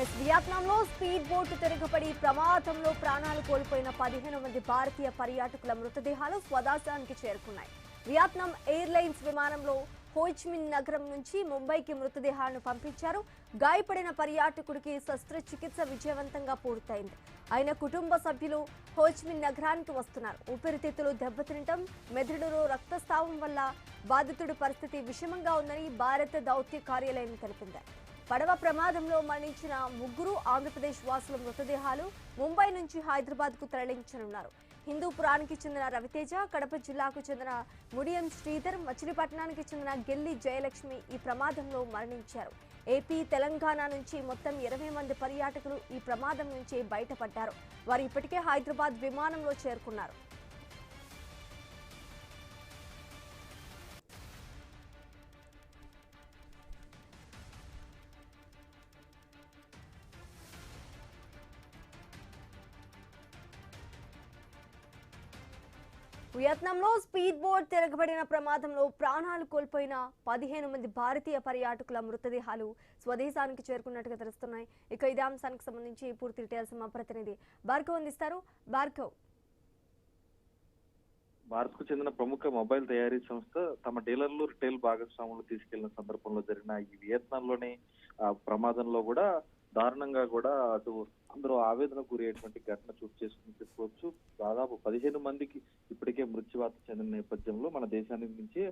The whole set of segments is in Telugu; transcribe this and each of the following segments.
వియత్నాంలో స్పీడ్ బోట్ తిరగబడి ప్రమాదంలో ప్రాణాలు కోల్పోయిన 15 మంది భారతీయ పర్యాటకుల మృతదేహాలు స్వదేశానికి చేరుకున్నాయి. వియత్నాం ఎయిర్లైన్స్ విమానంలో హోచిమిన్ నగరం నుంచి ముంబైకి మృతదేహాలను పంపించారు. గాయపడిన పర్యాటకుడికి శస్త్రచికిత్స విజయవంతంగా పూర్తయింది. ఆయన కుటుంబ సభ్యులు హోచిమిన్ నగరానికి వస్తున్నారు. ఊపిరితిత్తులు దెబ్బతినటం, మెదడులో రక్తస్రావం వల్ల బాధితుడి పరిస్థితి విషమంగా ఉందని భారత దౌత్య కార్యాలయం తెలిపింది. పడవ ప్రమాదంలో మరణించిన ముగ్గురు ఆంధ్రప్రదేశ్ వాసుల మృతదేహాలు ముంబై నుంచి హైదరాబాద్ కు తరలించనున్నారు. హిందూపురానికి చెందిన రవితేజ, కడప జిల్లాకు చెందిన ముడియం శ్రీధర్, మచిలీపట్నానికి చెందిన గెల్లి జయలక్ష్మి ఈ ప్రమాదంలో మరణించారు. ఏపీ, తెలంగాణ నుంచి మొత్తం 20 మంది పర్యాటకులు ఈ ప్రమాదం నుంచి బయటపడ్డారు. వారు ఇప్పటికే హైదరాబాద్ విమానంలో చేరుకున్నారు. వియత్నాంలో స్పీడ్ బోట్ తిరగబడిన ప్రమాదంలో ప్రాణాలు కోల్పోయిన 15 మంది భారతీయ పర్యాటకుల మృతదేహాలు స్వదేశానికి చేరుకున్నట్టుగా తెలుస్తున్నాయి. ఇక ఇదే అంశానికి సంబంధించి పూర్తి డీటెయిల్స్ మా ప్రతినిధి భార్గవ్ అందిస్తారు. భార్గవ్, భారత్ కు చెందిన ప్రముఖ మొబైల్ తయారీ సంస్థ తమ డీలర్లు, రిటైల్ భాగస్వాములు తీసుకెళ్లిన సందర్భంలో జరిగిన ఈ వియత్నాంలోని ప్రమాదంలో కూడా దారుణంగా కూడా అటు అందరూ ఆవేదన గురయ్యేటువంటి ఘటన చోటు చేసుకుని చెప్పుకోవచ్చు. దాదాపు 15 మందికి ఇప్పటికే మృత్యువాత చెందిన నేపథ్యంలో మన దేశానికి నుంచి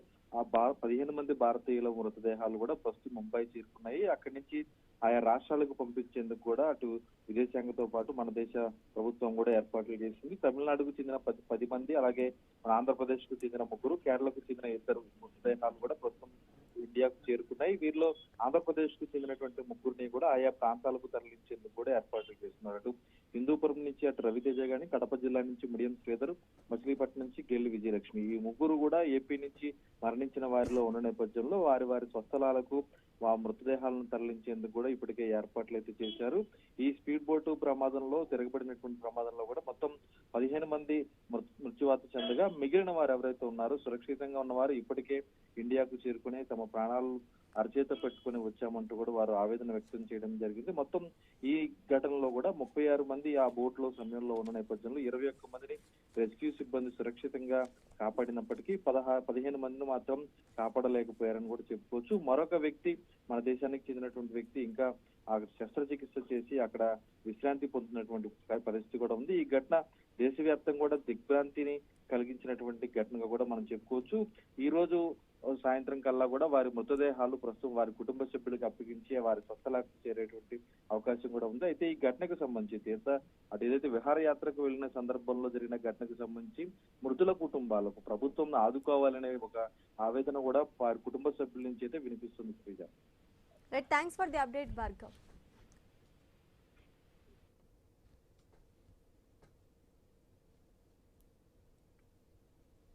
15 మంది భారతీయుల మృతదేహాలు కూడా ప్రస్తుతం ముంబై చేరుకున్నాయి. అక్కడి నుంచి ఆయా రాష్ట్రాలకు పంపించేందుకు కూడా అటు విదేశాంగతో పాటు మన దేశ ప్రభుత్వం కూడా ఏర్పాట్లు చేసింది. తమిళనాడుకు చెందిన 10 మంది, అలాగే మన ఆంధ్రప్రదేశ్ కు చెందిన 3, కేరళకు చెందిన 2 మృతదేహాలు కూడా ప్రస్తుతం ఇండియాకు చేరుకున్నాయి. వీరిలో ఆంధ్రప్రదేశ్ కు చెందినటువంటి 3ని కూడా ఆయా ప్రాంతాలకు తరలించేందుకు కూడా ఏర్పాట్లు చేస్తున్నారు. అటు హిందూపురం నుంచి అటు రవితేజ గాని, కడప జిల్లా నుంచి ముడియం శ్రీధర్, మచిలీపట్నం నుంచి గెల్లి విజయలక్ష్మి ఈ 3 కూడా ఏపీ నుంచి మరణించిన వారిలో ఉన్న నేపథ్యంలో వారి స్వస్థలాలకు ఆ మృతదేహాలను తరలించేందుకు కూడా ఇప్పటికే ఏర్పాట్లు అయితే చేశారు. ఈ స్పీడ్ బోటు ప్రమాదంలో తిరగబడినటువంటి ప్రమాదంలో కూడా మొత్తం 15 మంది మృత్యువాత చెందగా మిగిలిన వారు ఎవరైతే ఉన్నారో సురక్షితంగా ఉన్నవారు ఇప్పటికే ఇండియాకు చేరుకుని తమ ప్రాణాలు అరచేత పెట్టుకుని వచ్చామంటూ కూడా వారు ఆవేదన వ్యక్తం చేయడం జరిగింది. మొత్తం ఈ ఘటనలో కూడా 36 మంది ఆ బోట్ లో సమయంలో ఉన్న నేపథ్యంలో 21 మందిని రెస్క్యూ సిబ్బంది సురక్షితంగా కాపాడినప్పటికీ 15 మందిని మాత్రం కాపాడలేకపోయారని కూడా చెప్పుకోవచ్చు. మరొక వ్యక్తి, మన దేశానికి చెందినటువంటి వ్యక్తి ఇంకా ఆ శస్త్రచికిత్స చేసి అక్కడ విశ్రాంతి పొందినటువంటి పరిస్థితి కూడా ఉంది. ఈ ఘటన దేశవ్యాప్తంగా కూడా దిగ్భ్రాంతిని కలిగించినటువంటి ఘటనగా కూడా మనం చెప్పుకోవచ్చు. ఈ రోజు సాయంత్రం కల్లా కూడా వారి మృతదేహాలు ప్రస్తుతం వారి కుటుంబ సభ్యులకు అప్పగించి వారి స్వస్థలాలకు చేరేటువంటి అవకాశం కూడా ఉంది. అయితే ఈ ఘటనకు సంబంధించి అటు ఏదైతే విహారయాత్రకు వెళ్లిన సందర్భంలో జరిగిన ఘటనకు సంబంధించి మృతుల కుటుంబాలకు ప్రభుత్వం ఆదుకోవాలనే ఒక ఆవేదన కూడా వారి కుటుంబ సభ్యుల నుంచి అయితే వినిపిస్తుంది. Sreeja, thanks for the update Bhargav.